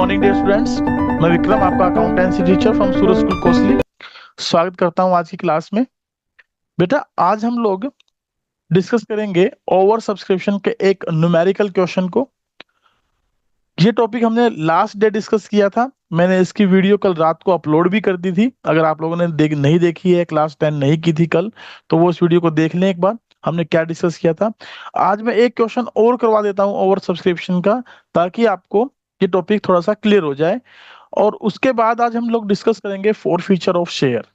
Morning dear students, मैं विक्रम आपका accountancy teacher from Suraj school Kosli स्वागत करता हूं आज की क्लास में। बेटा आज हम लोग डिस्कस करेंगे ओवर सब्सक्रिप्शन के एक न्यूमेरिकल क्वेश्चन को। ये टॉपिक हमने लास्ट डे डिस्कस किया था। मैंने इसकी वीडियो कल रात को अपलोड भी कर दी थी। अगर आप लोगों ने नहीं देखी है, क्लास 10 नहीं की थी कल, तो वो इस वीडियो को देख लें एक बार, हमने क्या डिस्कस किया था। आज मैं एक क्वेश्चन और करवा देता हूं ओवर सब्सक्रिप्शन का, ताकि आपको ये टॉपिक थोड़ा सा क्लियर हो जाए। और उसके बाद आज हम लोग डिस्कस करेंगे फोर फीचर ऑफ शेयर।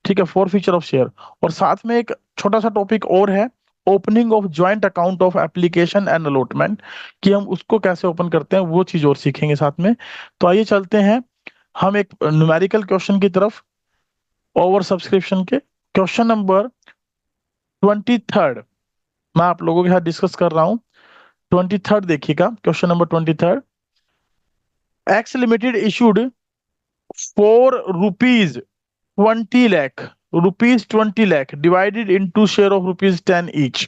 ठीक है, फोर फीचर ऑफ शेयर। और साथ में एक छोटा सा टॉपिक और है, opening of joint account of application and allotment, कि हम उसको कैसे ओपन करते हैं, वो चीज और सीखेंगे साथ में। तो आइए चलते हैं हम एक न्यूमेरिकल क्वेश्चन की तरफ, ओवर सब्सक्रिप्शन के क्वेश्चन नंबर 23 मैं आप लोगों के साथ डिस्कस कर रहा हूं। 23 देखिएगा, question number 23। X limited issued ₹20 lakh, ₹20 lakh divided into share of ₹10 each.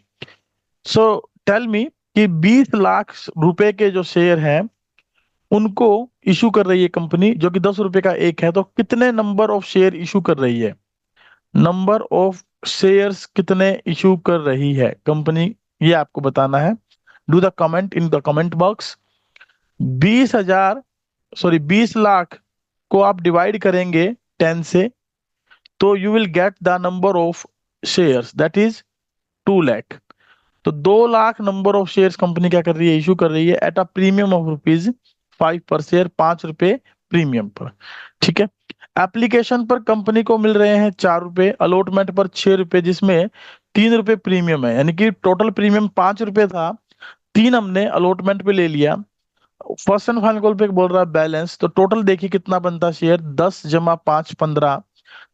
So tell me कि 20 लाख रुपए के जो शेयर हैं उनको इशू कर रही है कंपनी, जो कि 10 रुपए का एक है। तो कितने नंबर ऑफ शेयर इशू कर रही है, नंबर ऑफ शेयर्स कितने इशू कर रही है कंपनी, ये आपको बताना है। Do the comment in the comment box. 20 lakh को आप डिवाइड करेंगे 10 से, तो you will get the number of shares, that is 2 lakh. तो 2 lakh number of shares company क्या कर रही है, इशू कर रही है एट अ प्रीमियम ऑफ ₹5 पर शेयर, ₹5 प्रीमियम पर। ठीक है। एप्लीकेशन पर कंपनी को मिल रहे हैं ₹4, अलॉटमेंट पर ₹6, जिसमें ₹3 प्रीमियम है, यानी कि टोटल प्रीमियम ₹5 था, 3 हमने अलॉटमेंट पे ले लिया। फर्स्ट एंड फाइनल कॉल पे बोल रहा है बैलेंस, तो टोटल देखिए कितना बनता है शेयर, 10 जमा 5 15,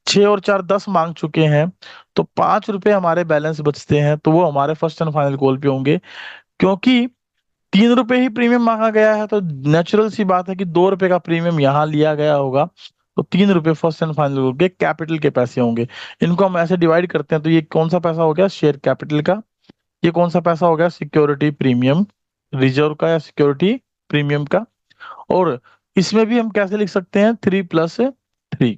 6 और 4 10 मांग चुके हैं, तो ₹5 हमारे बैलेंस बचते हैं, तो वो हमारे फर्स्ट एंड फाइनल कॉल पे होंगे। क्योंकि ₹3 ही प्रीमियम मांगा गया है, तो नेचुरल सी बात है कि ₹2 का प्रीमियम यहाँ लिया गया होगा, तो ₹3 फर्स्ट एंड फाइनल कॉल के कैपिटल के पैसे होंगे। इनको हम ऐसे डिवाइड करते हैं, तो ये कौन सा पैसा हो गया, शेयर कैपिटल का। ये कौन सा पैसा हो गया, सिक्योरिटी प्रीमियम रिजर्व का या सिक्योरिटी प्रीमियम का। और इसमें भी हम कैसे लिख सकते हैं, 3+3।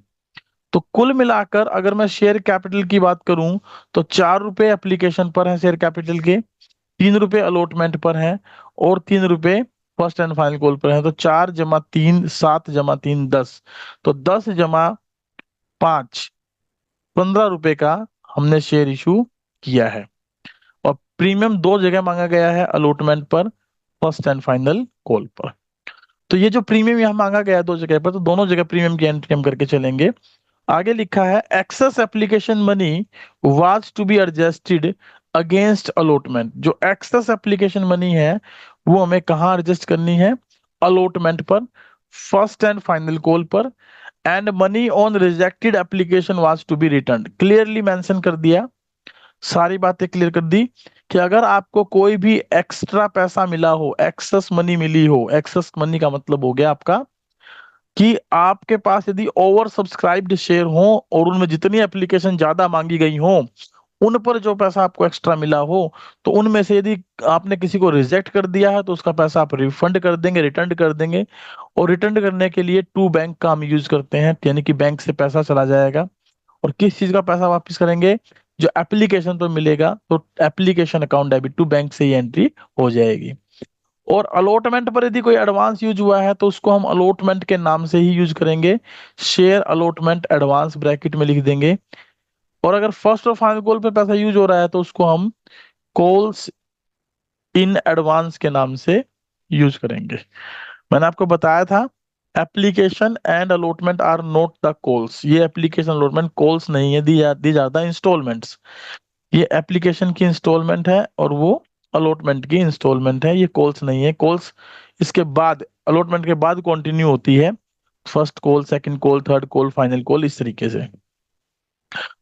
तो कुल मिलाकर अगर मैं शेयर कैपिटल की बात करूं, तो ₹4 एप्लीकेशन पर है शेयर कैपिटल के, ₹3 अलॉटमेंट पर है, और ₹3 फर्स्ट एंड फाइनल कॉल पर है। तो 4 जमा 3 7 जमा 3 10, तो 10 जमा 5 ₹15 का हमने शेयर इशू किया है। और प्रीमियम 2 जगह मांगा गया है, अलॉटमेंट पर, फर्स्ट एंड फाइनल कॉल पर। तो ये जो प्रीमियम यहाँ मांगा गया है 2 जगह पर, तो दोनों जगह प्रीमियम की एंट्री हम करके चलेंगे। आगे लिखा है excess application money was to be adjusted against allotment. जो एक्सेस एप्लीकेशन मनी है वो हमें कहाँ एडजस्ट करनी है, अलॉटमेंट पर, फर्स्ट एंड फाइनल कॉल पर। And money on rejected application was to be return, clearly mention कर दिया, सारी बातें क्लियर कर दी कि अगर आपको कोई भी एक्स्ट्रा पैसा मिला हो, एक्सेस मनी मिली हो, एक्सेस मनी का मतलब हो गया आपका कि आपके पास यदि ओवर सब्सक्राइब्ड शेयर हो और उनमें जितनी एप्लीकेशन ज्यादा मांगी गई हो, उन पर जो पैसा आपको एक्स्ट्रा मिला हो, तो उनमें से यदि आपने किसी को रिजेक्ट कर दिया है, तो उसका पैसा आप रिफंड कर देंगे, रिटर्न कर देंगे। और रिटर्न करने के लिए टू बैंक का हम यूज करते हैं, यानी कि बैंक से पैसा चला जाएगा। और किस चीज का पैसा वापस करेंगे, जो एप्लीकेशन पर मिलेगा, तो application account debit to bank से ही एंट्री हो जाएगी। और अलॉटमेंट पर यदि कोई एडवांस यूज हुआ है, तो उसको हम अलॉटमेंट के नाम से ही यूज करेंगे, शेयर अलॉटमेंट एडवांस ब्रैकेट में लिख देंगे। और अगर फर्स्ट और फाइनल कॉल पे पैसा यूज हो रहा है, तो उसको हम कॉल्स इन एडवांस के नाम से यूज करेंगे। मैंने आपको बताया था application and allotment are not the calls. ये एप्लीकेशन अलॉटमेंट कॉल्स नहीं है, दी जाता है इंस्टॉलमेंट्स। ये एप्लीकेशन की इंस्टॉलमेंट है और वो अलॉटमेंट की इंस्टॉलमेंट है, ये कॉल्स नहीं है। कॉल्स इसके बाद, अलॉटमेंट के बाद कंटिन्यू होती है, first call, second call, third call, final call, इस तरीके से।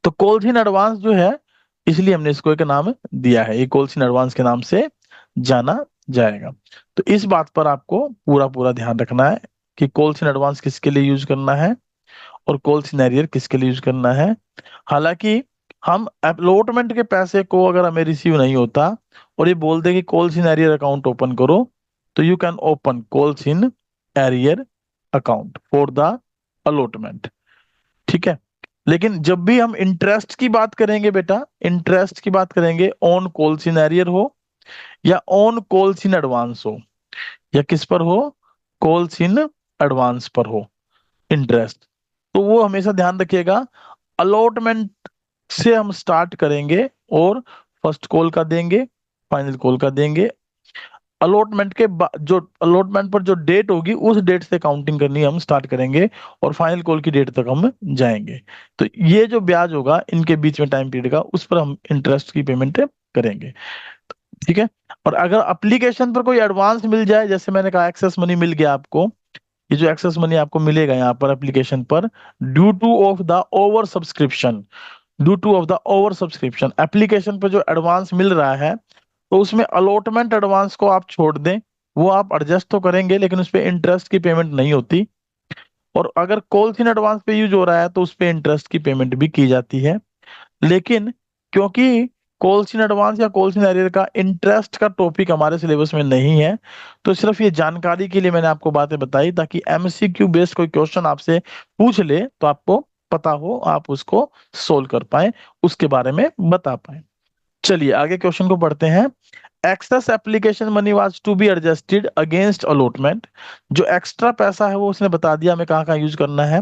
तो कॉल्स इन एडवांस जो है, इसलिए हमने इसको एक नाम दिया है, ये कॉल्स इन एडवांस के नाम से जाना जाएगा। तो इस बात पर आपको पूरा पूरा ध्यान रखना है कि कॉल्स इन एडवांस किसके लिए यूज करना है और कॉल्स इन एरियर किसके लिए यूज करना है। हालांकि हम अलॉटमेंट के पैसे को अगर हमें रिसीव नहीं होता और ये बोल दे कि calls in arrear account open करो, तो you can open calls in arrear account for the allotment. ठीक है, लेकिन जब भी हम इंटरेस्ट की बात करेंगे बेटा, इंटरेस्ट की बात करेंगे ऑन कॉल्स इन एरियर हो या ऑन कॉल्स इन एडवांस हो या किस पर हो, कॉल्स इन एडवांस पर हो इंटरेस्ट, तो वो हमेशा ध्यान रखिएगा अलॉटमेंट से हम स्टार्ट करेंगे और फर्स्ट कॉल का देंगे, फाइनल कॉल का देंगे। अलॉटमेंट के जो अलॉटमेंट पर जो डेट होगी उस डेट से काउंटिंग करनी हम स्टार्ट करेंगे और फाइनल कॉल की डेट तक हम जाएंगे। तो ये जो ब्याज होगा इनके बीच में टाइम पीरियड का, उस पर हम इंटरेस्ट की पेमेंट करेंगे। ठीक है, और अगर एप्लीकेशन पर कोई एडवांस मिल जाए, जैसे मैंने कहा एक्सेस मनी मिल गया आपको, ये जो एक्सेस मनी आपको मिलेगा यहाँ पर एप्लीकेशन पर, due two of the over subscription, due two of the over subscription, application पर जो एडवांस मिल रहा है तो उसमें अलॉटमेंट एडवांस को आप छोड़ दें, वो आप एडजस्ट तो करेंगे लेकिन उस पर इंटरेस्ट की पेमेंट नहीं होती। और अगर कॉल्स इन एडवांस पे यूज हो रहा है तो उस पर इंटरेस्ट की पेमेंट भी की जाती है। लेकिन क्योंकि कॉल्स इन एडवांस या कॉल्स इन एरियर का इंटरेस्ट का टॉपिक हमारे सिलेबस में नहीं है, तो सिर्फ ये जानकारी के लिए मैंने आपको बातें बताई ताकि एमसीक्यू बेस्ड कोई क्वेश्चन आपसे पूछ ले तो आपको पता हो, आप उसको सोल्व कर पाए, उसके बारे में बता पाए। चलिए आगे क्वेश्चन को पढ़ते हैं। Excess application money was to be adjusted against allotment, जो एक्स्ट्रा पैसा है वो उसने बता दिया हमें कहाँ कहाँ यूज करना है।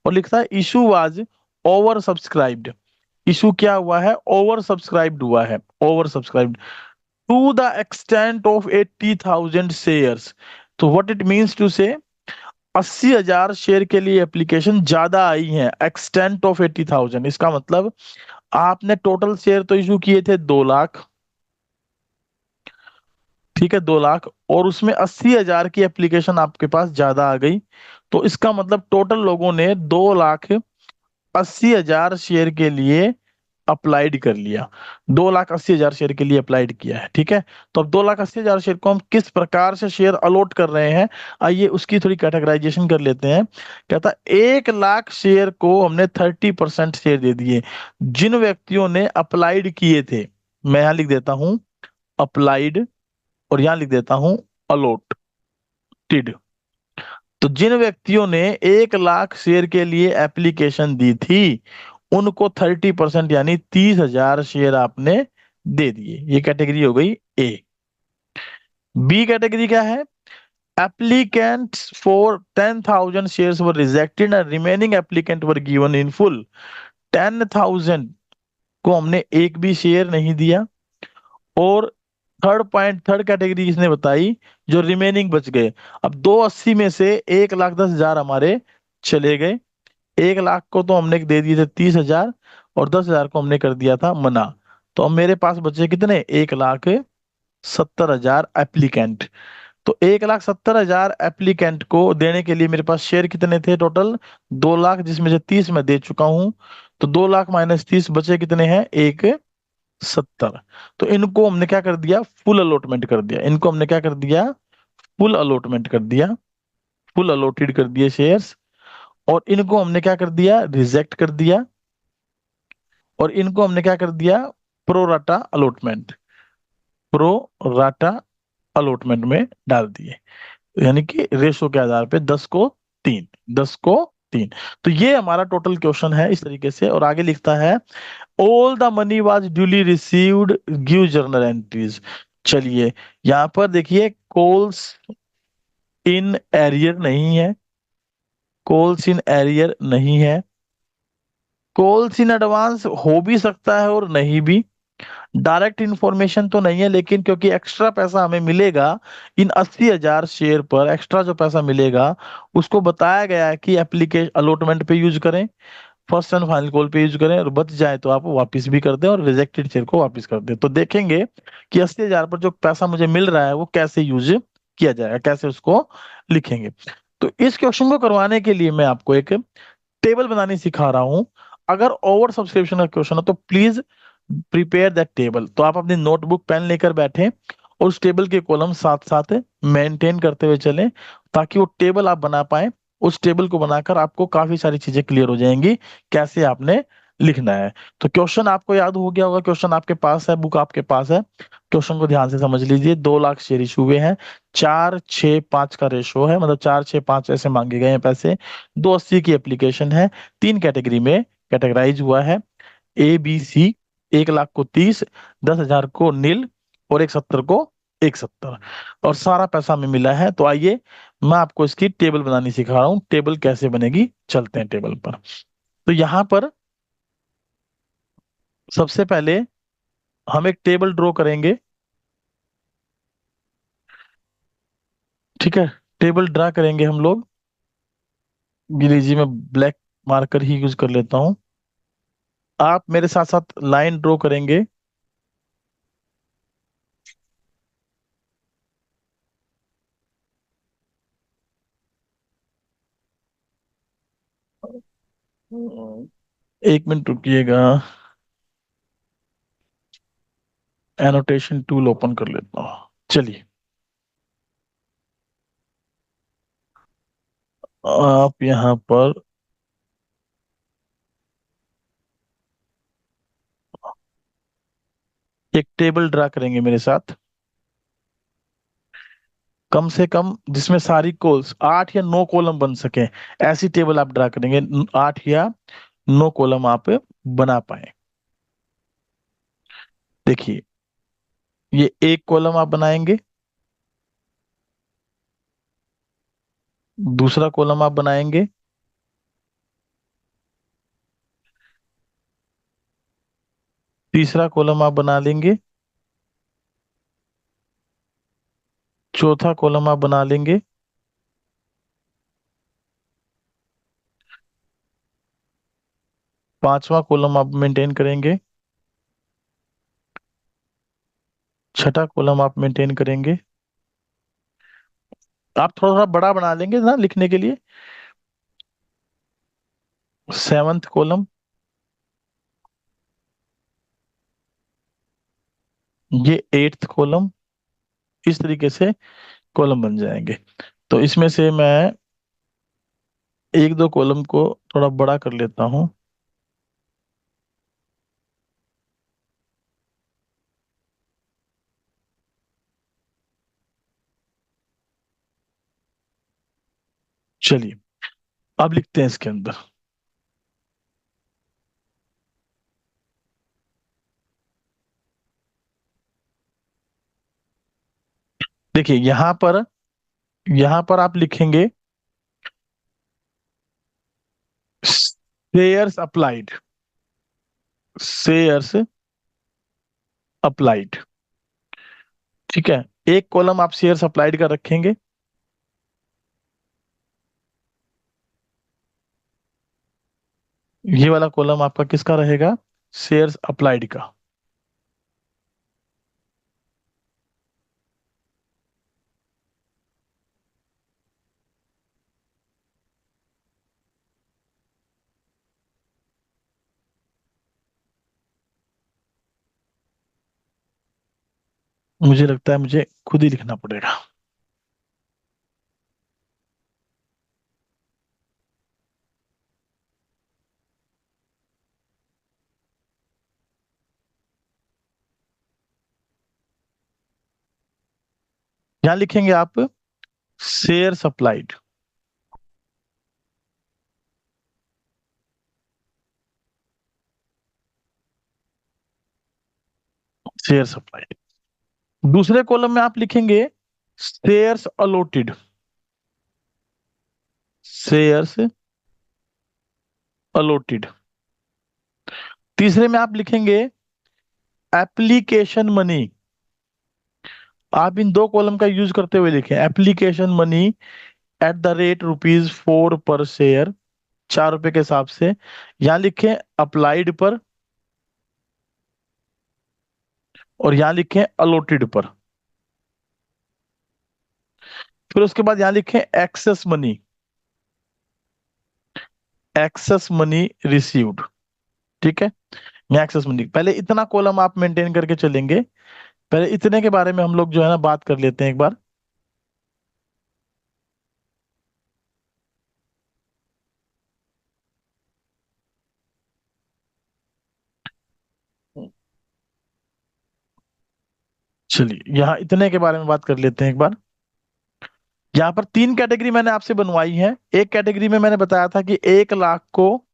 और लिखता है issue was over subscribed, issue क्या हुआ है, ओवर सब्सक्राइब्ड हुआ है, over subscribed to the extent of 80,000 shares. तो what it means to say 80,000 share के लिए एप्लीकेशन ज्यादा आई है, एक्सटेंट ऑफ 80,000, इसका मतलब आपने टोटल शेयर तो इशू किए थे 2 लाख, ठीक है 2 लाख, और उसमें 80,000 की एप्लीकेशन आपके पास ज्यादा आ गई, तो इसका मतलब टोटल लोगों ने 2,80,000 शेयर के लिए अप्लाइड कर लिया, 2,80,000 शेयर के लिए अप्लाइड किया है। ठीक है, तो अब 2,80,000 शेयर को हम किस प्रकार से शेयर अलॉट कर रहे हैं, आइए उसकी थोड़ी कैटेगराइजेशन कर लेते हैं। कहता है 1 लाख शेयर को हमने 30% शेयर दे दिए जिन व्यक्तियों ने अप्लाइड किए थे, मैं यहां लिख देता हूं अप्लाइड और यहां लिख देता हूं अलॉटेड। तो जिन व्यक्तियों ने 1 लाख शेयर के लिए एप्लीकेशन दी थी उनको 30% यानी 30,000 शेयर आपने दे दिए, ये कैटेगरी हो गई ए। बी कैटेगरी क्या है, applicants for 10,000 shares were rejected and remaining applicant were given in full. 10,000 को हमने एक भी शेयर नहीं दिया। और थर्ड कैटेगरी किसने बताई, जो रिमेनिंग बच गए। अब 280 में से 1,10,000 हमारे चले गए, 1 लाख को तो हमने दे दिए थे 30,000 और 10,000 को हमने कर दिया था मना। तो अब मेरे पास बचे कितने, 1,70,000 एप्लीकेंट। तो 1,70,000 एप्लीकेंट को देने के लिए मेरे पास शेयर कितने थे टोटल, 2 लाख, जिसमें से 30 मैं दे चुका हूं। तो 2 लाख माइनस 30 बचे कितने हैं, 1,70। तो इनको हमने क्या कर दिया, फुल अलॉटमेंट कर दिया, इनको हमने क्या कर दिया, फुल अलॉटमेंट कर दिया, फुल अलॉटेड कर दिए शेयर्स। और इनको हमने क्या कर दिया, रिजेक्ट कर दिया। और इनको हमने क्या कर दिया, प्रोराटा अलॉटमेंट, प्रोराटा अलॉटमेंट में डाल दिए, यानी कि रेशो के आधार पे 10 को 3, 10 को 3। तो ये हमारा टोटल क्वेश्चन है इस तरीके से। और आगे लिखता है all the money was duly received give journal entries. चलिए यहां पर देखिए कॉल्स इन एरियर नहीं है, कॉल्स इन एरियर नहीं है, कॉल्स इन एडवांस हो भी सकता है और नहीं भी, डायरेक्ट इंफॉर्मेशन तो नहीं है, लेकिन क्योंकि एक्स्ट्रा पैसा हमें मिलेगा इन 80,000 शेयर पर, एक्स्ट्रा जो पैसा मिलेगा उसको बताया गया है कि एप्लीकेशन अलॉटमेंट पे यूज करें, फर्स्ट एंड फाइनल कॉल पे यूज करें, और बच जाए तो आप वापस भी कर दें और रिजेक्टेड शेयर को वापस कर दें। तो देखेंगे कि 80,000 पर जो पैसा मुझे मिल रहा है वो कैसे यूज किया जाएगा, कैसे उसको लिखेंगे। तो इस क्वेश्चन को करवाने के लिए मैं आपको एक टेबल बनानी सिखा रहा हूं। अगर ओवर सब्सक्रिप्शन का क्वेश्चन है तो प्लीज प्रिपेयर दैट टेबल। तो आप अपनी नोटबुक पेन लेकर बैठे और उस टेबल के कॉलम साथ साथ मेंटेन करते हुए चलें ताकि वो टेबल आप बना पाए। उस टेबल को बनाकर आपको काफी सारी चीजें क्लियर हो जाएंगी कैसे आपने लिखना है। तो क्वेश्चन आपको याद हो गया होगा, क्वेश्चन आपके पास है, बुक आपके पास है, क्वेश्चन को ध्यान से समझ लीजिए। 2 लाख शेयर इशू हुए हैं, 4-6-5 का रेशो है, मतलब 4-6-5 ऐसे मांगे गए हैं पैसे। 280 की एप्लीकेशन है, 3 कैटेगरी में कैटेगराइज हुआ है, ABC। 1 लाख को 30, 10,000 को नील, और 170 को 170, और सारा पैसा हमें मिला है। तो आइए मैं आपको इसकी टेबल बनानी सिखा रहा हूँ। टेबल कैसे बनेगी, चलते हैं टेबल पर। तो यहाँ पर सबसे पहले हम एक टेबल ड्रॉ करेंगे, ठीक है। टेबल ड्रा करेंगे हम लोग, ये लीजिए मैं ब्लैक मार्कर ही यूज कर लेता हूँ। आप मेरे साथ साथ लाइन ड्रॉ करेंगे। एक मिनट रुकिएगा, एनोटेशन टूल ओपन कर लेता हूँ। चलिए, आप यहाँ पर एक टेबल ड्रा करेंगे मेरे साथ, कम से कम जिसमें सारी कोल्स 8 या 9 कॉलम बन सके, ऐसी टेबल आप ड्रा करेंगे। 8 या 9 कॉलम आप बना पाए। देखिए, ये एक कॉलम आप बनाएंगे, दूसरा कॉलम आप बनाएंगे, तीसरा कॉलम आप बना लेंगे, चौथा कॉलम आप बना लेंगे, पांचवा कॉलम आप मेंटेन करेंगे, छठा कॉलम आप मेंटेन करेंगे। आप थोड़ा थोड़ा बड़ा बना लेंगे ना लिखने के लिए। सेवंथ कॉलम, ये एट्थ कॉलम, इस तरीके से कॉलम बन जाएंगे। तो इसमें से मैं एक दो कॉलम को थोड़ा बड़ा कर लेता हूँ। चलिए, अब लिखते हैं इसके अंदर। देखिए, यहाँ पर आप लिखेंगे शेयर्स अप्लाइड, शेयर्स अप्लाइड, ठीक है। एक कॉलम आप शेयर्स अप्लाइड का रखेंगे, ये वाला कॉलम आपका किसका रहेगा, शेयर्स अप्लाइड का। मुझे लगता है मुझे खुद ही लिखना पड़ेगा। यहाँ लिखेंगे आप शेयर सप्लाइड, शेयर सप्लाइड। दूसरे कॉलम में आप लिखेंगे शेयर्स अलॉटेड, शेयर्स अलॉटेड। तीसरे में आप लिखेंगे एप्लीकेशन मनी। आप इन दो कॉलम का यूज करते हुए लिखें application money at the rate ₹4 पर शेयर, ₹4 के हिसाब से। यहाँ लिखें अप्लाइड पर, और यहाँ लिखें अलॉटेड पर। फिर उसके बाद यहाँ लिखें excess money, excess money received, ठीक है। यहाँ एक्सेस मनी, पहले इतना कॉलम आप मेंटेन करके चलेंगे। पहले इतने के बारे में हम लोग जो है ना बात कर लेते हैं एक बार। चलिए यहाँ इतने के बारे में बात कर लेते हैं एक बार। यहाँ पर तीन कैटेगरी मैंने आपसे बनवाई है। एक कैटेगरी में मैंने बताया था कि 1 लाख को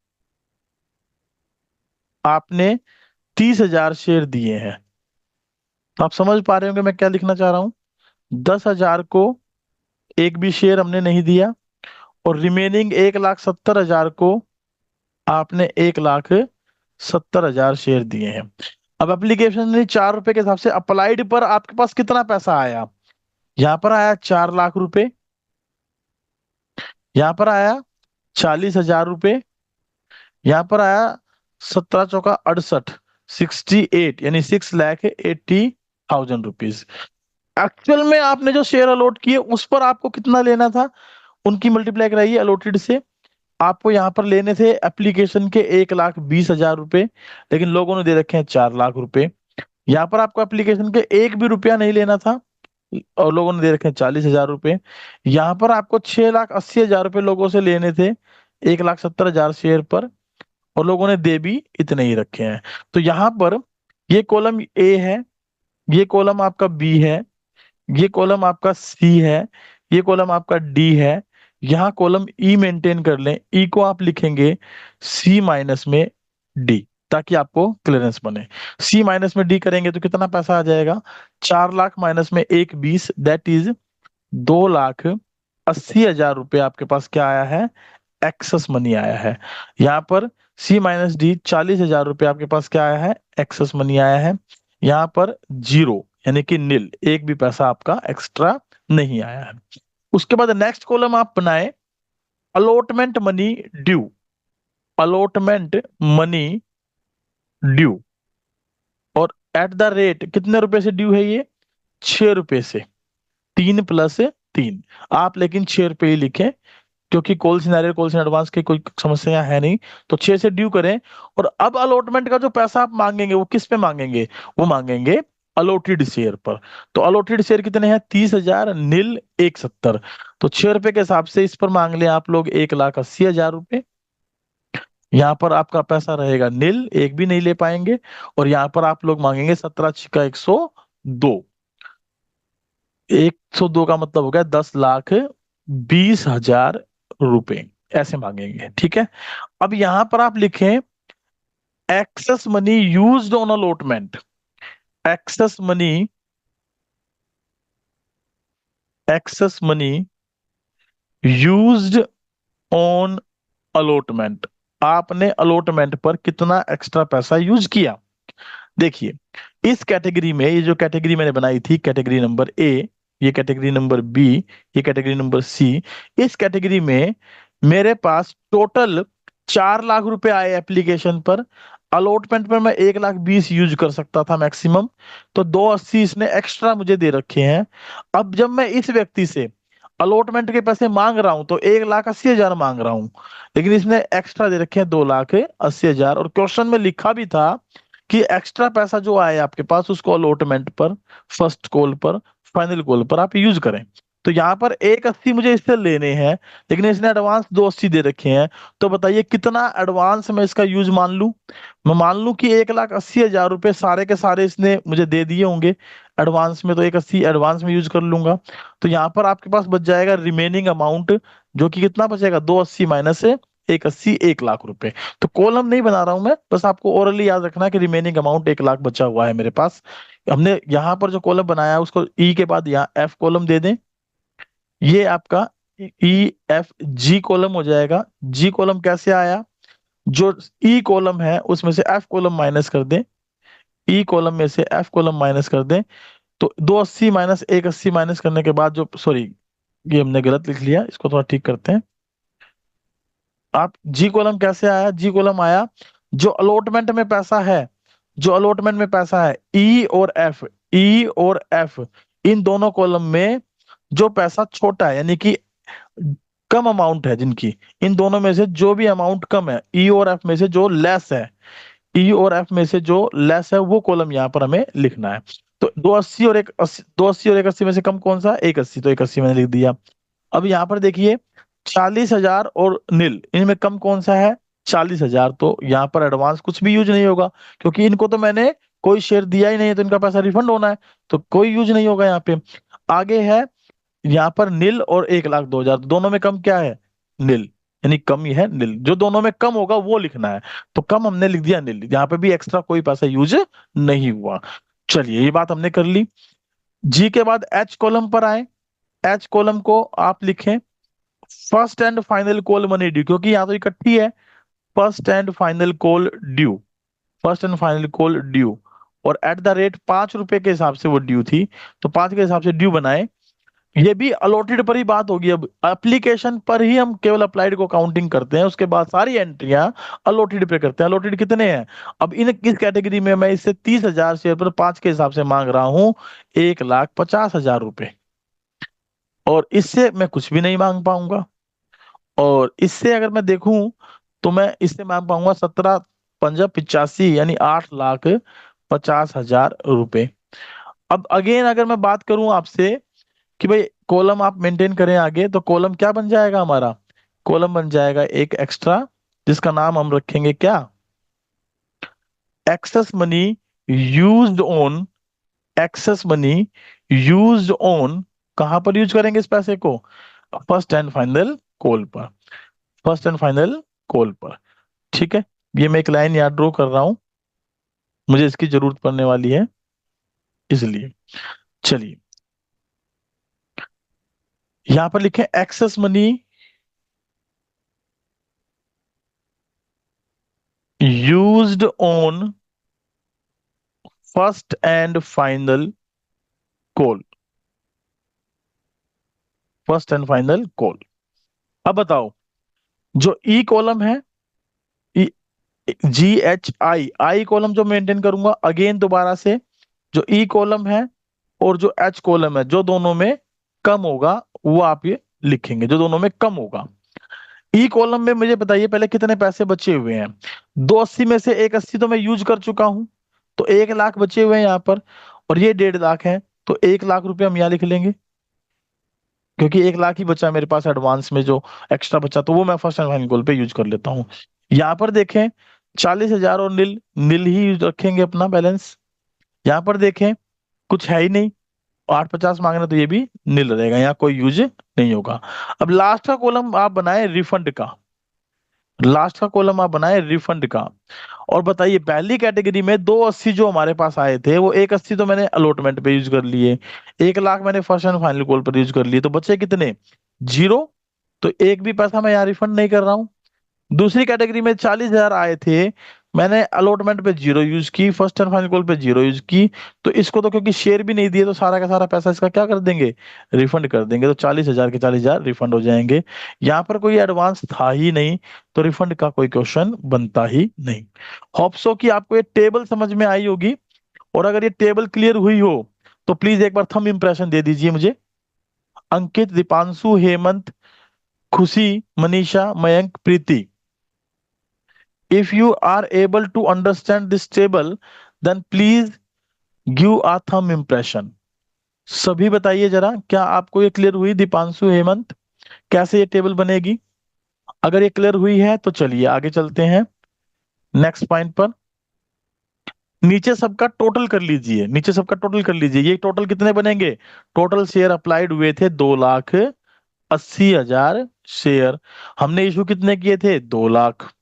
आपने 30,000 शेयर दिए हैं। तो आप समझ पा रहे होंगे मैं क्या लिखना चाह रहा हूं। 10,000 को एक भी शेयर हमने नहीं दिया, और रिमेनिंग 1,70,000 को आपने 1,70,000 शेयर दिए हैं। अब एप्लीकेशन ने 4 रुपए के हिसाब से अप्लाइड पर आपके पास कितना पैसा आया। यहाँ पर आया 4 लाख रुपए, यहाँ पर आया 40,000 रुपए, यहाँ पर आया 17 चौका 68, 68 यानी 6,80,000 रुपीज। एक्चुअल में आपने जो शेयर अलॉट किए उस पर आपको कितना लेना था, उनकी मल्टीप्लाई कराइए अलॉटेड से। आपको यहाँ पर लेने थे एप्लीकेशन के 1,20,000 रुपए, लेकिन लोगों ने दे रखे हैं 4 लाख रुपए। यहाँ पर आपको एप्लीकेशन के एक भी रुपया नहीं लेना था, और लोगों ने दे रखे हैं 40,000 रुपए। यहाँ पर आपको 6,80,000 रुपए लोगों से लेने थे 1,70,000 शेयर पर, और लोगों ने दे भी इतने ही रखे हैं। तो यहाँ पर ये कॉलम ए है, ये कॉलम आपका बी है, ये कॉलम आपका सी है, ये कॉलम आपका डी है। यहाँ कॉलम ई मेंटेन कर लें, ई को आप लिखेंगे सी माइनस में डी, ताकि आपको क्लियरेंस बने। सी माइनस में डी करेंगे तो कितना पैसा आ जाएगा, 4 लाख माइनस में 1,20, दैट इज 2,80,000 रुपये आपके पास क्या आया है, एक्सेस मनी आया है। यहाँ पर सी माइनस डी 40,000 रुपये आपके पास क्या आया है, एक्सेस मनी आया है। यहाँ पर जीरो यानी कि नील, एक भी पैसा आपका एक्स्ट्रा नहीं आया है। उसके बाद नेक्स्ट कॉलम आप बनाए allotment money due. Allotment money due, और एट द रेट कितने रुपए से ड्यू है ये, 6 रुपए से। 3 + 3, आप लेकिन 6 रुपए ही लिखें, क्योंकि call scenario call in advance की कोई समस्या है नहीं। तो 6 से ड्यू करें। और अब अलॉटमेंट का जो पैसा आप मांगेंगे वो किस पे मांगेंगे, वो मांगेंगे अलॉटेड शेयर पर। तो अलॉटेड शेयर कितने हैं, 30,000 नील 170। तो 6 रुपए के हिसाब से इस पर मांग लें आप लोग 1,80,000 रुपए। यहाँ पर आपका पैसा रहेगा नील, एक भी नहीं ले पाएंगे। और यहाँ पर आप लोग मांगेंगे 17 × 102। 102 का मतलब हो गया 10,20,000 रुपए, ऐसे मांगेंगे, ठीक है। अब यहां पर आप लिखें excess money used on allotment. Excess money, excess money used on allotment. आपने अलॉटमेंट पर कितना एक्स्ट्रा पैसा यूज किया। देखिए इस कैटेगरी में, ये जो कैटेगरी मैंने बनाई थी, कैटेगरी नंबर ए, ये कैटेगरी नंबर बी, ये कैटेगरी नंबर सी, इस कैटेगरी में मेरे पास टोटल 4 लाख रुपए आए एप्लीकेशन पर। अलॉटमेंट पर मैं 1,20,000 यूज कर सकता था मैक्सिमम, तो 280 इसने एक्स्ट्रा मुझे दे रखे हैं। अब जब मैं इस व्यक्ति से अलॉटमेंट के पैसे मांग रहा हूं तो 1,80,000 मांग रहा हूं, लेकिन इसने एक्स्ट्रा दे रखे हैं 2,80,000। और क्वेश्चन में लिखा भी था कि एक्स्ट्रा पैसा जो आए आपके पास उसको अलॉटमेंट पर, फर्स्ट कॉल पर, फाइनल कॉल पर आप यूज करें। तो यहाँ पर 1,80 मुझे इससे लेने हैं, लेकिन इसने एडवांस 280 दे रखे हैं। तो बताइए कितना एडवांस में इसका यूज मान लूं। मैं मान लूं कि 1,80,000 रुपए सारे के सारे इसने मुझे दे दिए होंगे एडवांस में, तो 1,80 एडवांस में यूज कर लूंगा। तो यहाँ पर आपके पास बच जाएगा रिमेनिंग अमाउंट, जो कि कितना बचेगा, 280 माइनस 1,80, 1 लाख रुपए। तो कॉलम नहीं बना रहा हूं मैं, बस आपको ओरली याद रखना कि रिमेनिंग अमाउंट 1 लाख बचा हुआ है मेरे पास। हमने यहाँ पर जो कॉलम बनाया है उसको ई के बाद यहाँ एफ कॉलम दे दें। ये आपका ई एफ जी कॉलम हो जाएगा। जी कॉलम कैसे आया, जो ई कॉलम है उसमें से एफ कॉलम माइनस कर दें, ई कॉलम में से एफ कॉलम माइनस कर दें। तो 280 माइनस 180 माइनस करने के बाद जो, सॉरी ये हमने गलत लिख लिया, इसको थोड़ा ठीक करते हैं। आप जी कॉलम कैसे आया, जी कॉलम आया जो अलॉटमेंट में पैसा है, जो अलॉटमेंट में पैसा है ई और एफ, ई और एफ इन दोनों कॉलम में जो पैसा छोटा है, यानी कि कम अमाउंट है जिनकी, इन दोनों में से जो भी अमाउंट कम है, ई और एफ में से जो लेस है, ई और एफ में से जो लेस है वो कॉलम यहाँ पर हमें लिखना है। तो 280 और 180, 280 और 180 में से कम कौन सा, 180, तो 180 मैंने लिख दिया। अब यहाँ पर देखिए 40,000 और नील, इनमें कम कौन सा है, 40,000। तो यहाँ पर एडवांस कुछ भी यूज नहीं होगा, क्योंकि इनको तो मैंने कोई शेयर दिया ही नहीं है तो इनका पैसा रिफंड होना है, तो कोई यूज नहीं होगा यहाँ पे। आगे है यहाँ पर नील और 1,02,000, दोनों में कम क्या है? नील, यानी कम ही है नील, जो दोनों में कम होगा वो लिखना है। तो कम हमने लिख दिया नील, यहाँ पे भी एक्स्ट्रा कोई पैसा यूज नहीं हुआ। चलिए ये बात हमने कर ली। जी के बाद एच कॉलम पर आए। एच कॉलम को आप लिखें first and final call money due, क्योंकि यहाँ तो इकट्ठी है। First and final call due, first and final call due, और एट द रेट 5 रुपए के हिसाब से वो ड्यू थी, तो 5 के हिसाब से ड्यू बनाए। ये भी अलॉटेड पर ही बात होगी, अब एप्लीकेशन पर ही हम केवल अप्लाइड को काउंटिंग करते हैं, उसके बाद सारी एंट्रियां अलॉटेड पे करते हैं। अलॉटेड कितने हैं? अब इन किस कैटेगरी में मैं इससे 30,000 शेयर पर 5 के हिसाब से मांग रहा हूं 1,50,000 रुपए, और इससे मैं कुछ भी नहीं मांग पाऊंगा। और इससे अगर मैं देखूं तो मैं इससे मांग पाऊंगा 17 पंजा 85, यानी 8,50,000 रुपए। अब अगेन अगर मैं बात करूं आपसे कि भाई कॉलम आप मेंटेन करें आगे, तो कॉलम क्या बन जाएगा हमारा? कॉलम बन जाएगा एक एक्स्ट्रा, जिसका नाम हम रखेंगे क्या? Excess money used on, excess money used on, कहां पर यूज करेंगे इस पैसे को? फर्स्ट एंड फाइनल कॉल पर, फर्स्ट एंड फाइनल कॉल पर। ठीक है, ये मैं एक लाइन याद ड्रॉ कर रहा हूं, मुझे इसकी जरूरत पड़ने वाली है इसलिए। चलिए यहां पर लिखें excess money used on first and final call, first and final call. अब बताओ, जो ई कॉलम है, GHI, आई कॉलम जो मेंटेन करूंगा, अगेन दोबारा से जो ई कॉलम है और जो एच कॉलम है, जो दोनों में कम होगा वो आप ये लिखेंगे, जो दोनों में कम होगा। ई कॉलम में मुझे बताइए पहले कितने पैसे बचे हुए हैं? 280 में से 180 तो मैं यूज कर चुका हूं, तो 1 लाख बचे हुए हैं यहाँ पर, और ये 1.5 लाख है, तो 1 लाख रुपए हम यहाँ लिख लेंगे, क्योंकि 1 लाख ही बचा मेरे पास एडवांस में, जो एक्स्ट्रा बचा तो वो मैं फर्स्ट एंड फाइनल कॉल पे यूज कर लेता हूँ। यहाँ पर देखें 40,000 और नील, नील ही यूज रखेंगे अपना बैलेंस। यहाँ पर देखें कुछ है ही नहीं, 850 मांगना, तो ये भी नील रहेगा, यहाँ कोई यूज नहीं होगा। अब लास्ट का कॉलम आप बनाए रिफंड का, लास्ट का कॉलम आप बनाए रिफंड का। और बताइए पहली कैटेगरी में 280 जो हमारे पास आए थे, वो 180 तो मैंने अलॉटमेंट पे यूज कर लिए, 1 लाख मैंने फर्स्ट एंड फाइनल कॉल पर यूज कर लिए, तो बचे कितने? 0। तो एक भी पैसा मैं यहाँ रिफंड नहीं कर रहा हूँ। दूसरी कैटेगरी में 40,000 आए थे, मैंने अलॉटमेंट पे 0 यूज की, फर्स्ट एंड फाइनल कॉल पे 0 यूज की, तो इसको तो क्योंकि शेयर भी नहीं दिए, तो सारा का सारा पैसा इसका क्या कर देंगे? रिफंड कर देंगे, तो 40,000 के 40,000 रिफंड हो जाएंगे। यहाँ पर कोई एडवांस था ही नहीं, तो रिफंड का कोई क्वेश्चन बनता ही नहीं। होप सो कि आपको ये टेबल समझ में आई होगी, और अगर ये टेबल क्लियर हुई हो तो प्लीज एक बार थंब इंप्रेशन दे दीजिए मुझे। अंकित, दीपांशु, हेमंत, खुशी, मनीषा, मयंक, प्रीति, if you are able to understand this table, then please give a thumb impression. सभी बताइए जरा, क्या आपको ये क्लियर हुई? दीपांशु, हेमंत, कैसे ये टेबल बनेगी? अगर ये क्लियर हुई है तो चलिए आगे चलते हैं नेक्स्ट पॉइंट पर। नीचे सबका टोटल कर लीजिए, नीचे सबका टोटल कर लीजिए, ये टोटल कितने बनेंगे? टोटल शेयर अप्लाइड हुए थे 2,80,000 शेयर, हमने इशू कितने किए थे? 2 लाख,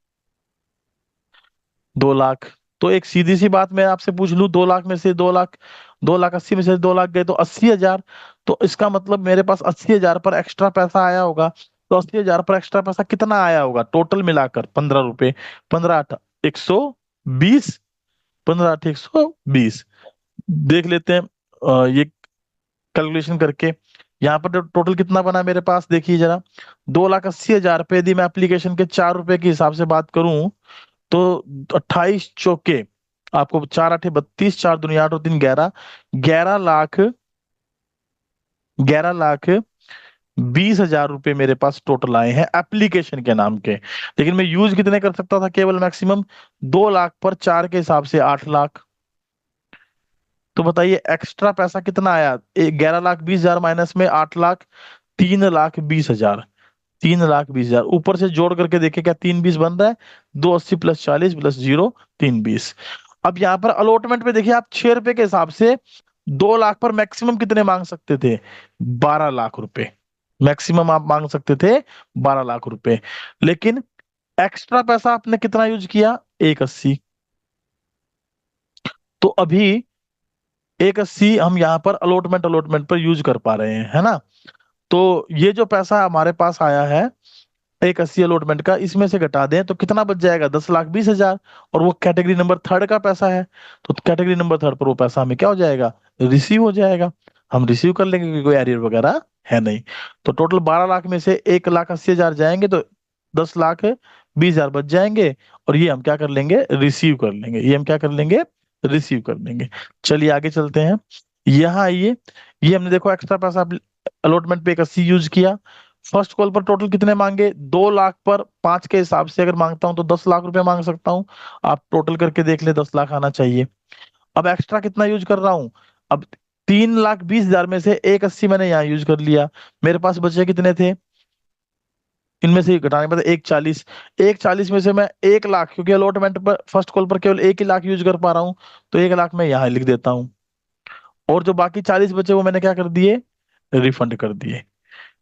2 लाख। तो एक सीधी सी बात मैं आपसे पूछ लूं, 2 लाख में से 2 लाख, 2,80,000 में से 2 लाख गए तो 80,000, तो इसका मतलब मेरे पास 80,000 पर एक्स्ट्रा पैसा आया होगा। तो 80,000 पर एक्स्ट्रा पैसा कितना आया होगा टोटल मिलाकर? 15 रुपए, 15 8 120, 15 8 120। देख लेते हैं ये कैलकुलेशन करके, यहाँ पर टोटल कितना बना मेरे पास, देखिए जरा। 2,80,000 पे यदि मैं एप्लीकेशन के 4 रुपए के हिसाब से बात करूं, तो 28 चौके, आपको 4 8 32, 4 दूनी 8 और 3 11, 11 लाख, 11,20,000 रुपए मेरे पास टोटल आए हैं एप्लीकेशन के नाम के। लेकिन मैं यूज कितने कर सकता था? केवल मैक्सिमम 2 लाख पर, 4 के हिसाब से 8 लाख। तो बताइए एक्स्ट्रा पैसा कितना आया? 11,20,000 माइनस में 8 लाख, 3,20,000, 3,20,000 ऊपर से जोड़ करके देखे क्या 3 20 बन रहा है? 280 + 40 + 0, 320। अब यहाँ पर अलॉटमेंट पे देखिए, आप 6 रुपए के हिसाब से 2 लाख पर मैक्सिमम कितने मांग सकते थे? 12 लाख रुपए मैक्सिमम आप मांग सकते थे, 12 लाख रुपए। लेकिन एक्स्ट्रा पैसा आपने कितना यूज किया? 180। तो अभी 180 हम यहाँ पर अलॉटमेंट अलॉटमेंट पर यूज कर पा रहे हैं, है ना? तो ये जो पैसा हमारे पास आया है 180 अलॉटमेंट का, इसमें से घटा दें तो कितना बच जाएगा? 10,20,000। और वो कैटेगरी नंबर थर्ड का पैसा है, तो कैटेगरी नंबर थर्ड पर वो पैसा हमें क्या हो जाएगा? रिसीव हो जाएगा। हम रिसीव कर लेंगे क्योंकि कोई एरियर वगैरह है नहीं। तो टोटल 12 लाख में से 1,80,000 जाएंगे तो 10,20,000 बच जाएंगे। और ये हम क्या कर लेंगे? रिसीव कर लेंगे। ये हम क्या कर लेंगे? रिसीव कर लेंगे। चलिए आगे चलते हैं। यहाँ आइए, ये हमने देखो एक्स्ट्रा पैसा अलॉटमेंट पे 180 यूज किया। फर्स्ट कॉल पर टोटल कितने मांगे? 2 लाख पर 5 के हिसाब से अगर मांगता हूं तो 10 लाख रुपए मांग सकता हूँ। आप टोटल करके देख ले, 10 लाख आना चाहिए। अब एक्स्ट्रा कितना यूज कर रहा हूँ? अब 3,20,000 में से 180 मैंने यहाँ यूज कर लिया। मेरे पास बचे कितने थे? इनमें से घटाने के बाद 140। 140 में से मैं 1 लाख, क्योंकि अलॉटमेंट पर फर्स्ट कॉल पर केवल 1 ही लाख यूज कर पा रहा हूँ, तो 1 लाख मैं यहाँ लिख देता हूँ। और जो बाकी 40 बचे वो मैंने क्या कर दिए? रिफंड कर दिए।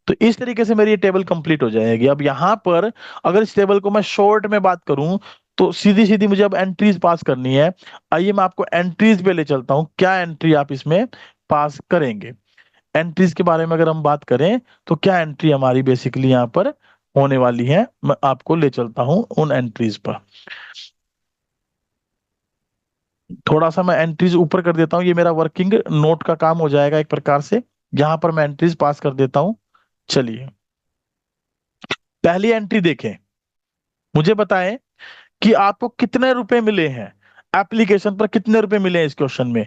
तो इस तरीके से मेरी ये टेबल कंप्लीट हो जाएगी। अब यहाँ पर अगर इस टेबल को मैं शॉर्ट में बात करूं तो सीधी सीधी मुझे अब एंट्रीज पास करनी है। आइए मैं आपको एंट्रीज पे ले चलता हूं, क्या एंट्री आप इसमें पास करेंगे। एंट्रीज के बारे में अगर हम बात करें तो क्या एंट्री हमारी बेसिकली यहाँ पर होने वाली है, मैं आपको ले चलता हूं उन एंट्रीज पर। थोड़ा सा मैं एंट्रीज ऊपर कर देता हूँ, ये मेरा वर्किंग नोट का काम हो जाएगा एक प्रकार से। यहाँ पर मैं एंट्रीज पास कर देता हूँ। चलिए पहली एंट्री देखें, मुझे बताएं कि आपको कितने रुपए मिले हैं एप्लीकेशन पर। कितने रुपए मिले हैं इस क्वेश्चन में?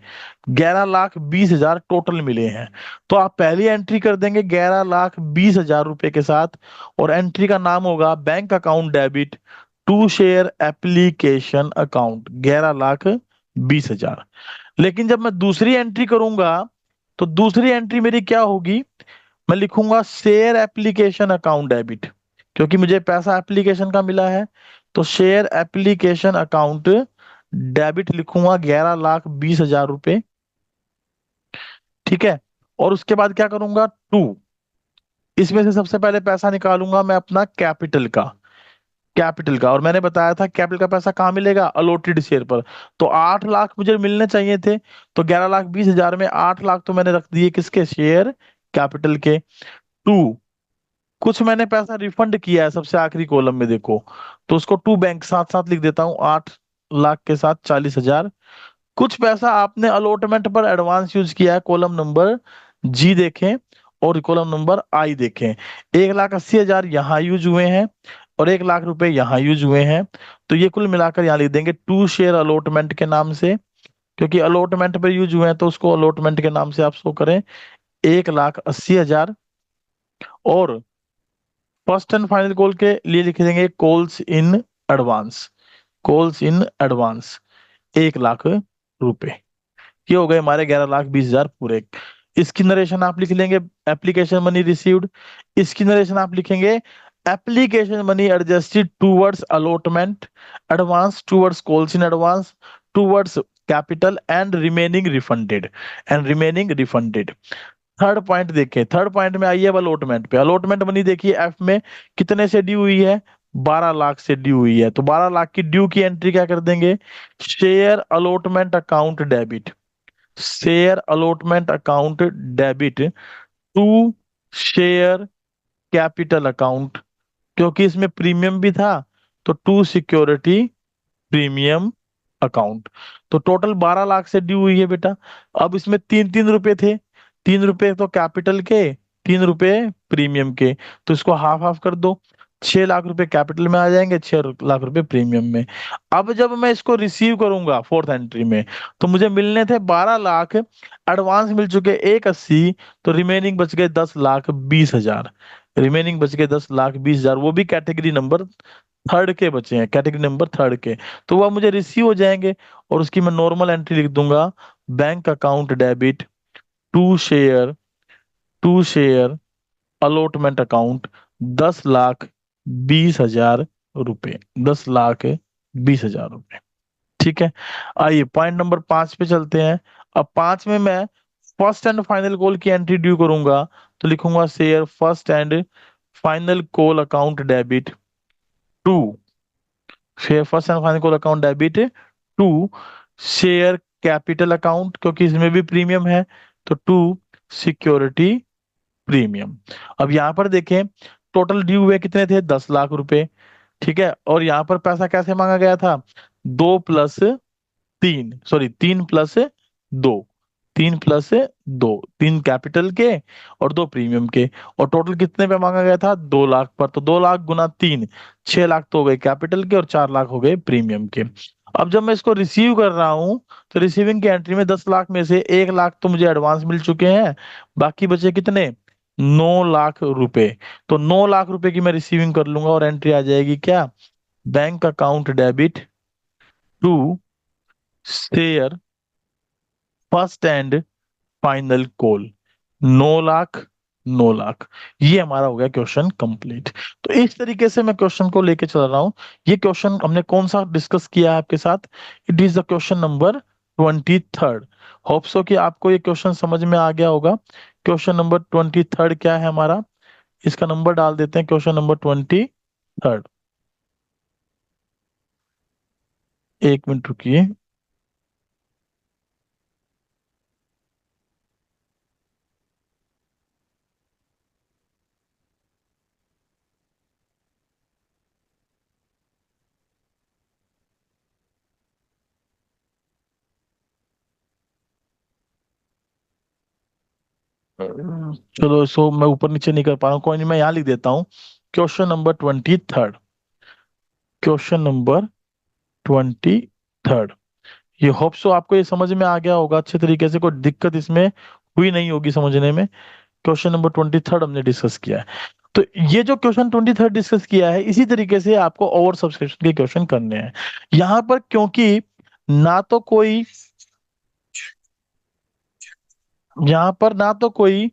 11,20,000 टोटल मिले हैं। तो आप पहली एंट्री कर देंगे 11,20,000 रुपए के साथ, और एंट्री का नाम होगा bank account debit to share application account 11,20,000। लेकिन जब मैं दूसरी एंट्री करूंगा तो दूसरी एंट्री मेरी क्या होगी? मैं लिखूंगा शेयर एप्लीकेशन अकाउंट डेबिट, क्योंकि मुझे पैसा एप्लीकेशन का मिला है। तो शेयर एप्लीकेशन अकाउंट डेबिट लिखूंगा 11,20,000 रुपए। ठीक है। और उसके बाद क्या करूंगा? टू, इसमें से सबसे पहले पैसा निकालूंगा मैं अपना कैपिटल का। कैपिटल का, और मैंने बताया था कैपिटल का पैसा कहाँ मिलेगा? अलॉटेड शेयर पर। तो 8 लाख मुझे मिलने चाहिए थे, तो 11,20,000 में 8 लाख तो मैंने रख दिए किसके? शेयर कैपिटल के। टू, कुछ मैंने पैसा रिफंड किया है सबसे आखिरी कॉलम में देखो, तो उसको टू बैंक साथ साथ लिख देता हूँ, 8 लाख के साथ 40,000। कुछ पैसा आपने अलॉटमेंट पर एडवांस यूज किया है, कॉलम नंबर जी देखें और कॉलम नंबर आई देखें। 1,80,000 यहाँ यूज हुए हैं और 1 लाख रुपए यहाँ यूज हुए हैं। तो ये कुल मिलाकर यहाँ लिख देंगे टू शेयर अलॉटमेंट के नाम से, क्योंकि अलॉटमेंट पर यूज हुए हैं तो उसको अलॉटमेंट के नाम से आप शो करें, 1,80,000। और फर्स्ट एंड फाइनल कॉल के लिए लिख देंगे calls in advance. Calls in advance 1 lakh रुपए। ये हो गए हमारे 11,20,000 पूरे। इसकी नरेशन आप लिख लेंगे एप्लीकेशन मनी रिसीव्ड। इसकी नरेशन आप लिखेंगे application money adjusted towards allotment advance, towards calls in advance, towards capital and remaining refunded, and remaining refunded. Third point देखें, थर्ड पॉइंट में आइए अब अलॉटमेंट पे। अलॉटमेंट मनी देखिए एफ में कितने से ड्यू हुई है? 12 लाख से ड्यू हुई है। तो 12 लाख की ड्यू की एंट्री क्या कर देंगे? Share allotment account debit. Share allotment account debit to share capital account, क्योंकि इसमें प्रीमियम भी था तो टू सिक्योरिटी प्रीमियम अकाउंट। तो टोटल 12 लाख से ड्यू हुई है बेटा। अब इसमें 3-3 रुपए थे, 3 रुपए तो कैपिटल के, 3 रुपए प्रीमियम के, तो इसको हाफ हाफ कर दो। 6 लाख रुपए कैपिटल में आ जाएंगे, 6 लाख रुपए प्रीमियम में। अब जब मैं इसको रिसीव करूंगा फोर्थ एंट्री में, तो मुझे मिलने थे 12 लाख, एडवांस मिल चुके 180, तो रिमेनिंग बच गए 10,20,000। रिमेनिंग बच गए 10,20,000, वो भी कैटेगरी नंबर थर्ड के बचे हैं, कैटेगरी नंबर थर्ड के। तो वह मुझे रिसीव हो जाएंगे, और उसकी मैं नॉर्मल एंट्री लिख दूंगा bank account debit to share, to share allotment account 10,20,000 रुपए, 10,20,000 रुपए। ठीक है, आइए पॉइंट नंबर 5 पे चलते हैं। अब 5 में मैं फर्स्ट एंड फाइनल कॉल की एंट्री ड्यू करूंगा, तो लिखूंगा share first and final call account debit to, share first and final call account debit to share capital account, क्योंकि इसमें भी प्रीमियम है, तो टू सिक्योरिटी प्रीमियम। अब यहाँ पर देखें, टोटल ड्यू हुए कितने थे, 10 लाख रुपए। ठीक है, और यहाँ पर पैसा कैसे मांगा गया था, 2 + 3, सॉरी 3 + 2, 3 + 2, 3 कैपिटल के और 2 प्रीमियम के, और टोटल कितने पे मांगा गया था, 2 लाख पर। तो 2 लाख गुना 3, 6 लाख तो हो गए कैपिटल के और 4 लाख हो गए प्रीमियम के। अब जब मैं इसको रिसीव कर रहा हूं, तो रिसीविंग की एंट्री में 10 लाख में से 1 लाख तो मुझे एडवांस मिल चुके हैं, बाकी बचे कितने, 9 लाख रुपए। तो 9 लाख रुपए की मैं रिसीविंग कर लूंगा और एंट्री आ जाएगी क्या, bank account debit to share first and final call, 9 lakh, 9 lakh. ये हमारा हो गया क्वेश्चन कंप्लीट। तो इस तरीके से मैं क्वेश्चन को लेके चल रहा हूं। ये क्वेश्चन हमने कौन सा डिस्कस किया है आपके साथ, it is the question number 23। Hope so कि आपको ये क्वेश्चन समझ में आ गया होगा। क्वेश्चन नंबर 23 क्या है हमारा, इसका नंबर डाल देते हैं, क्वेश्चन नंबर 23। एक मिनट रुकिए। चलो इसको मैं ऊपर नीचे नहीं कर पा रहा हूँ, कोई नहीं, मैं यहाँ लिख देता हूँ। Question number 23, question number 23। ये होप सो आपको ये समझ में आ गया होगा अच्छे तरीके से, कोई दिक्कत इसमें हुई नहीं होगी समझने में। क्वेश्चन नंबर 23 हमने डिस्कस किया है। तो ये जो क्वेश्चन 23 डिस्कस किया है, इसी तरीके से आपको ओवर सब्सक्रिप्शन के क्वेश्चन करने हैं यहाँ पर, क्योंकि ना तो कोई, यहाँ पर ना तो कोई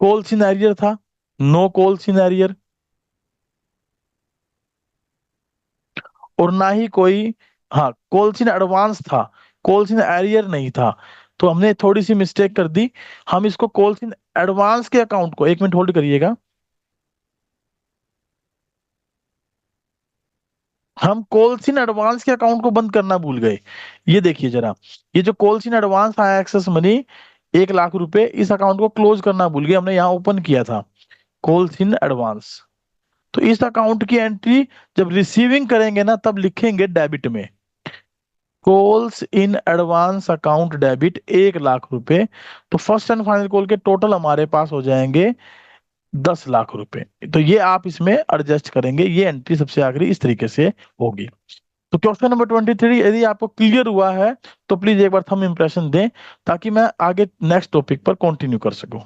कॉल सिनेरियर था, नो कॉल सिनेरियर, और ना ही कोई, हाँ कॉल्स इन एडवांस था, कॉल्स इन एरियर नहीं था। तो हमने थोड़ी सी मिस्टेक कर दी, हम इसको कॉल्स इन एडवांस के अकाउंट को, एक मिनट होल्ड करिएगा, हम कॉल्स इन एडवांस के अकाउंट को बंद करना भूल गए। ये देखिए जरा, ये जो कॉल्स इन एडवांस आया एक्सेस मनी 1 लाख रुपए, इस अकाउंट को क्लोज करना भूल गए, हमने यहाँ ओपन किया था कॉल्स इन एडवांस। तो इस अकाउंट की एंट्री जब रिसीविंग करेंगे ना, तब लिखेंगे डेबिट में, calls in advance account debit 1 lakh रुपए। तो फर्स्ट एंड फाइनल कॉल के टोटल हमारे पास हो जाएंगे 10 लाख रुपए। तो ये आप इसमें एडजस्ट करेंगे, ये एंट्री सबसे आखिरी इस तरीके से होगी। तो क्वेश्चन नंबर 23 यदि आपको क्लियर हुआ है, तो प्लीज एक बार थंब इंप्रेशन दें, ताकि मैं आगे नेक्स्ट टॉपिक पर कंटिन्यू कर सकूं।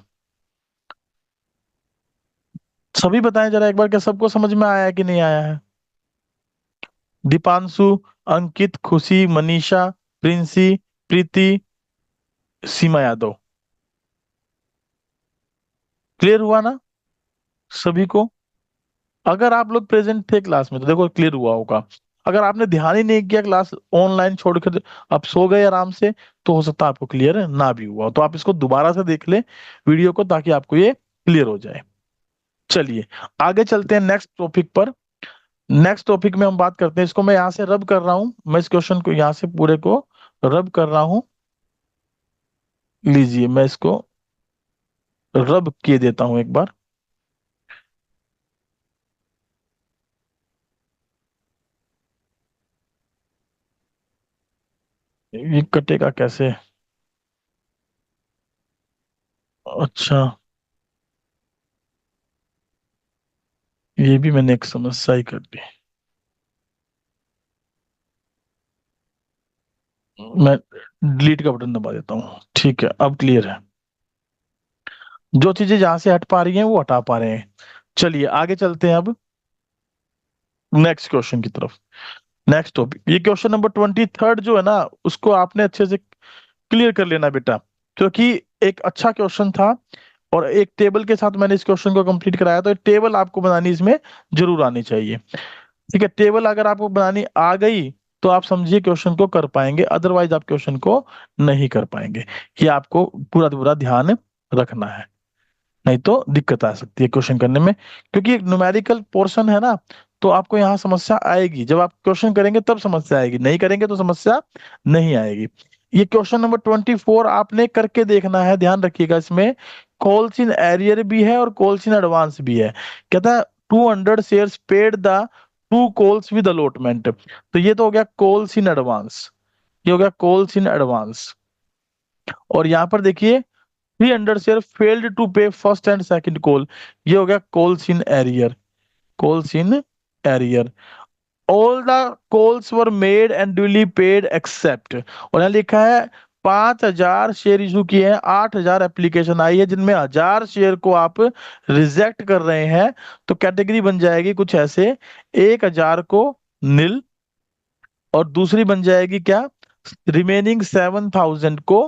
सभी बताएं जरा एक बार, क्या सबको समझ में आया है कि नहीं आया है। दीपांशु, अंकित, खुशी, मनीषा, प्रिंसी, प्रीति, सीमा यादव, क्लियर हुआ ना सभी को। अगर आप लोग प्रेजेंट थे क्लास में तो देखो क्लियर हुआ होगा। अगर आपने ध्यान ही नहीं किया, क्लास ऑनलाइन छोड़कर आप सो गए आराम से, तो हो सकता है आपको क्लियर ना भी हुआ हो। तो आप इसको दोबारा से देख ले वीडियो को, ताकि आपको ये क्लियर हो जाए। चलिए आगे चलते हैं नेक्स्ट टॉपिक पर। नेक्स्ट टॉपिक में हम बात करते हैं, इसको मैं यहाँ से रब कर रहा हूँ, मैं इस क्वेश्चन को यहाँ से पूरे को रब कर रहा हूँ। लीजिए मैं इसको रब किए देता हूँ एक बार। ये कटेगा कैसे, अच्छा, ये भी मैंने एक समस्या ही कर दी। मैं डिलीट का बटन दबा देता हूँ, ठीक है अब क्लियर है। जो चीजें जहां से हट पा रही हैं वो हटा पा रहे हैं। चलिए आगे चलते हैं अब नेक्स्ट क्वेश्चन की तरफ। नेक्स्ट टॉपिक, ये क्वेश्चन नंबर 23 जो है ना, उसको आपने अच्छे से क्लियर कर लेना बेटा, क्योंकि एक अच्छा क्वेश्चन था, और एक टेबल के साथ मैंने इस क्वेश्चन को कंप्लीट कराया, तो टेबल आपको बनानी इसमें जरूर आनी चाहिए। ठीक है, टेबल अगर आपको बनानी आ गई, तो आप समझिए क्वेश्चन को कर पाएंगे, अदरवाइज आप क्वेश्चन को नहीं कर पाएंगे। ये आपको पूरा पूरा ध्यान रखना है, नहीं तो दिक्कत आ सकती है क्वेश्चन करने में, क्योंकि एक न्यूमेरिकल पोर्शन है ना, तो आपको यहाँ समस्या आएगी। जब आप क्वेश्चन करेंगे तब समस्या आएगी, नहीं करेंगे तो समस्या नहीं आएगी। ये क्वेश्चन नंबर 24 आपने करके देखना है, ध्यान रखिएगा। इसमें कॉल्स इन एरियर भी है और कॉल्स इन एडवांस भी है। कहता है 200 shares paid the two calls with allotment. तो ये तो हो गया कॉल्स इन एडवांस, ये हो गया कॉल्स इन एडवांस। और यहाँ पर देखिए 300 share failed to pay first and second call, ये हो गया calls in arrear, calls in arrear. All the calls were made and duly paid except, और यहाँ लिखा है 5,000 शेयर इशू किए हैं, 8,000 एप्लीकेशन आई है, जिनमें 1,000 शेयर को आप रिजेक्ट कर रहे हैं। तो कैटेगरी बन जाएगी कुछ ऐसे, 1,000 को नील, और दूसरी बन जाएगी क्या, रिमेनिंग 7,000 को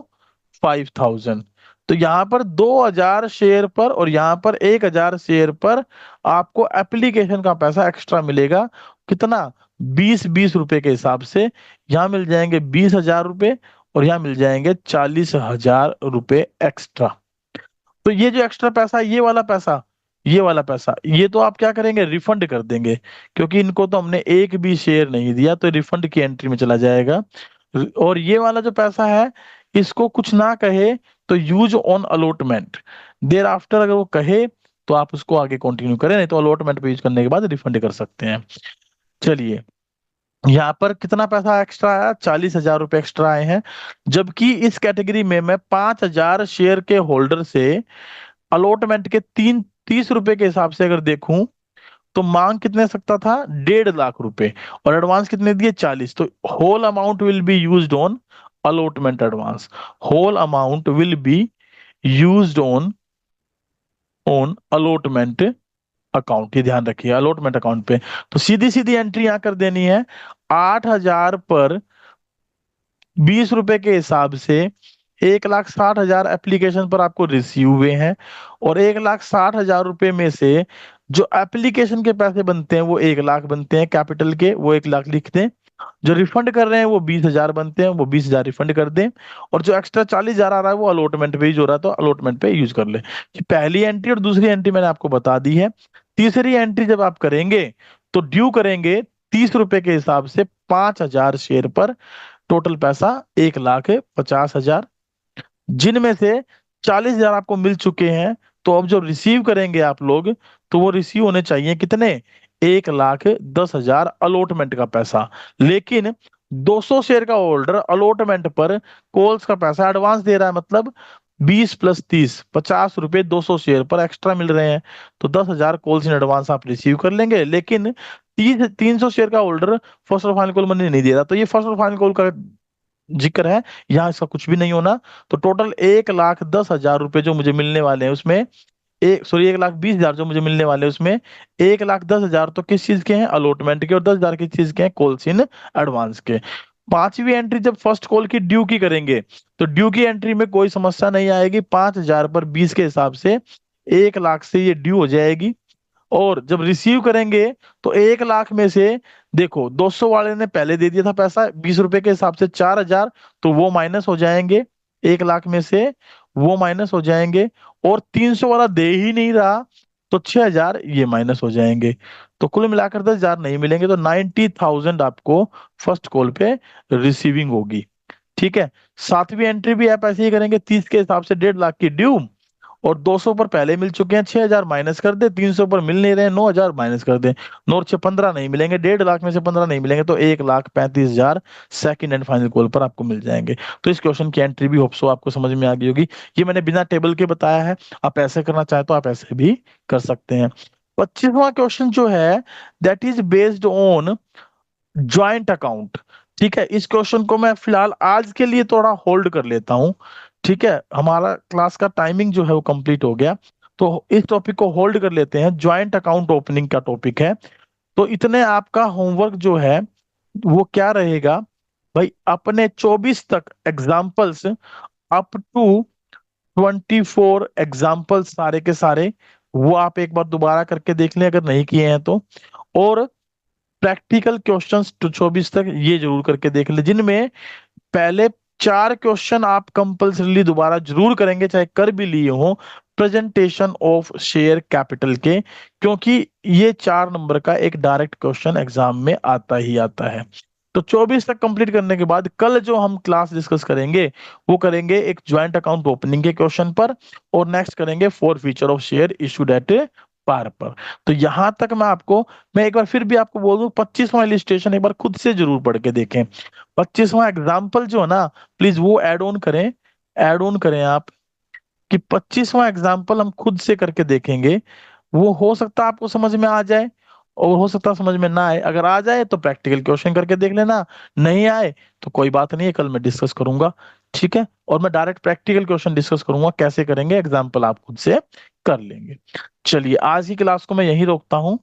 5,000। तो यहाँ पर 2,000 शेयर पर और यहाँ पर 1,000 शेयर पर आपको एप्लीकेशन का पैसा एक्स्ट्रा मिलेगा। कितना, 20-20 रुपए के हिसाब से। यहाँ मिल जाएंगे 20,000 रुपए और यहाँ मिल जाएंगे 40,000 रुपए एक्स्ट्रा। तो ये जो एक्स्ट्रा पैसा है, ये वाला पैसा, ये वाला पैसा, ये तो आप क्या करेंगे, रिफंड कर देंगे, क्योंकि इनको तो हमने एक भी शेयर नहीं दिया, तो रिफंड की एंट्री में चला जाएगा। और ये वाला जो पैसा है, इसको कुछ ना कहे तो use on allotment, there after अगर वो कहे तो आप उसको आगे कंटिन्यू करें, नहीं तो अलॉटमेंट पे यूज करने के बाद रिफंड कर सकते हैं। चलिए, यहाँ पर कितना पैसा एक्स्ट्रा आया, 40,000 रुपए एक्स्ट्रा आए हैं। जबकि इस कैटेगरी में मैं 5,000 शेयर के होल्डर से अलॉटमेंट के 30 रुपए के हिसाब से अगर देखूं, तो मांग कितने सकता था, 1.5 लाख रुपए, और एडवांस कितने दिए, 40। तो whole amount will be used on allotment advance, whole amount will be used on on allotment account. ये ध्यान रखिए, अलॉटमेंट अकाउंट पे। तो सीधी सीधी एंट्री यहाँ कर देनी है, 8,000 पर 20 रुपए के हिसाब से 1,60,000 एप्लीकेशन पर आपको रिसीव हुए हैं, और 1,60,000 रुपए में से जो एप्लीकेशन के पैसे बनते हैं वो 1 लाख बनते हैं, कैपिटल के वो 1 लाख लिख दें। जो रिफंड कर रहे हैं वो 20,000 बनते हैं, वो 20,000 रिफंड कर दें। और जो एक्स्ट्रा 40,000 आ रहा है वो अलॉटमेंट पे यूज हो रहा है, तो अलॉटमेंट पे यूज कर ले। कि पहली एंट्री और दूसरी एंट्री मैंने आपको बता दी है। तीसरी एंट्री जब आप करेंगे तो ड्यू करेंगे 30 रुपए के हिसाब से 5,000 शेयर पर, टोटल पैसा 1,50,000, जिनमें से 40,000 आपको मिल चुके हैं। तो अब जो रिसीव करेंगे आप लोग, तो वो रिसीव होने चाहिए कितने, 1,10,000 अलॉटमेंट का पैसा। लेकिन 200 शेयर का होल्डर अलॉटमेंट पर कॉल्स का पैसा एडवांस दे रहा है, मतलब 20 + 30, 50 रुपए 200 शेयर पर एक्स्ट्रा मिल रहे हैं। तो 10,000 कॉल्स इन एडवांस आप रिसीव कर लेंगे। लेकिन 300 शेयर का होल्डर फर्स्ट और फाइनल कॉल मनी नहीं दे रहा, तो ये फर्स्ट और फाइनल कॉल का जिक्र है, यहाँ इसका कुछ भी नहीं होना। तो टोटल 1,10,000 रुपए जो मुझे मिलने वाले हैं उसमें, 1,20,000 जो मुझे मिलने वाले हैं उसमें 1,10,000 तो किस चीज के हैं, अलॉटमेंट के, और 10,000 किस चीज के हैं, कॉल्स इन एडवांस के। पांचवी एंट्री जब फर्स्ट कॉल की ड्यू की करेंगे, तो ड्यू की एंट्री में कोई समस्या नहीं आएगी, 5,000 पर 20 के हिसाब से 1 लाख से ये ड्यू हो जाएगी। और जब रिसीव करेंगे तो 1 लाख में से देखो 200 वाले ने पहले दे दिया था पैसा 20 रुपए के हिसाब से 4,000, तो वो माइनस हो जाएंगे, 1 लाख में से वो माइनस हो जाएंगे। और 300 वाला दे ही नहीं रहा, तो 6,000 ये माइनस हो जाएंगे। तो कुल मिलाकर 10,000 नहीं मिलेंगे, तो 90,000 आपको फर्स्ट कॉल पे रिसीविंग होगी। ठीक है। सातवीं एंट्री भी आप ऐसे ही करेंगे, 30 के हिसाब से 1.5 लाख की ड्यू, और 200 पर पहले मिल चुके हैं, 6,000 माइनस कर दे, 300 पर मिल नहीं रहे, 9,000 माइनस कर दे, 9 और 6 15 नहीं मिलेंगे, 1.5 लाख में से 15 नहीं मिलेंगे, तो 1,35,000 सेकंड एंड फाइनल कॉल पर आपको मिल जाएंगे। तो इस क्वेश्चन की एंट्री भी होप्सो आपको समझ में आ गई होगी। ये मैंने बिना टेबल के बताया है, आप ऐसे करना चाहे तो आप ऐसे भी कर सकते हैं। 25वां क्वेश्चन जो है, that is based on joint account. ठीक है, इस क्वेश्चन को मैं फिलहाल आज के लिए थोड़ा होल्ड कर लेता हूं। ठीक है, हमारा क्लास का टाइमिंग जो है वो कंप्लीट हो गया, तो इस टॉपिक को होल्ड कर लेते हैं। ज्वाइंट अकाउंट ओपनिंग का टॉपिक है। तो इतने आपका होमवर्क जो है वो क्या रहेगा भाई, अपने 24 तक एग्जाम्पल्स, अप टू 24 एग्जाम्पल्स सारे के सारे, वो आप एक बार दोबारा करके देख लें अगर नहीं किए हैं तो। और प्रैक्टिकल क्वेश्चंस तो 24 तक ये जरूर करके देख ले, जिनमें पहले 4 क्वेश्चन आप कंपल्सरीली दोबारा जरूर करेंगे, चाहे कर भी लिए हो, प्रेजेंटेशन ऑफ शेयर कैपिटल के, क्योंकि ये 4 नंबर का एक डायरेक्ट क्वेश्चन एग्जाम में आता ही आता है। तो 24 तक कंप्लीट करने के बाद कल जो हम क्लास डिस्कस करेंगे वो करेंगे एक ज्वाइंट अकाउंट ओपनिंग के क्वेश्चन पर, और नेक्स्ट करेंगे forfeiture of share issued at par पर। तो यहां तक मैं एक बार फिर भी आपको बोल दूं, 25वां इलिस्ट्रेशन एक बार खुद से जरूर पढ़ के देखें। 25वां एग्जाम्पल जो है ना, प्लीज वो ऐड ऑन करें आप, कि 25वां एग्जाम्पल हम खुद से करके देखेंगे। वो हो सकता है आपको समझ में आ जाए, और हो सकता है समझ में ना आए। अगर आ जाए तो प्रैक्टिकल क्वेश्चन करके देख लेना, नहीं आए तो कोई बात नहीं है, कल मैं डिस्कस करूंगा, ठीक है। और मैं डायरेक्ट प्रैक्टिकल क्वेश्चन डिस्कस करूंगा, कैसे करेंगे, एग्जाम्पल आप खुद से कर लेंगे। चलिए आज की क्लास को मैं यहीं रोकता हूँ।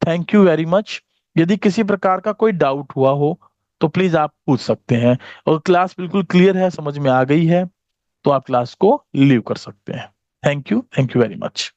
Thank you very much. यदि किसी प्रकार का कोई डाउट हुआ हो तो प्लीज आप पूछ सकते हैं, और क्लास बिल्कुल क्लियर है, समझ में आ गई है, तो आप क्लास को लीव कर सकते हैं। Thank you very much.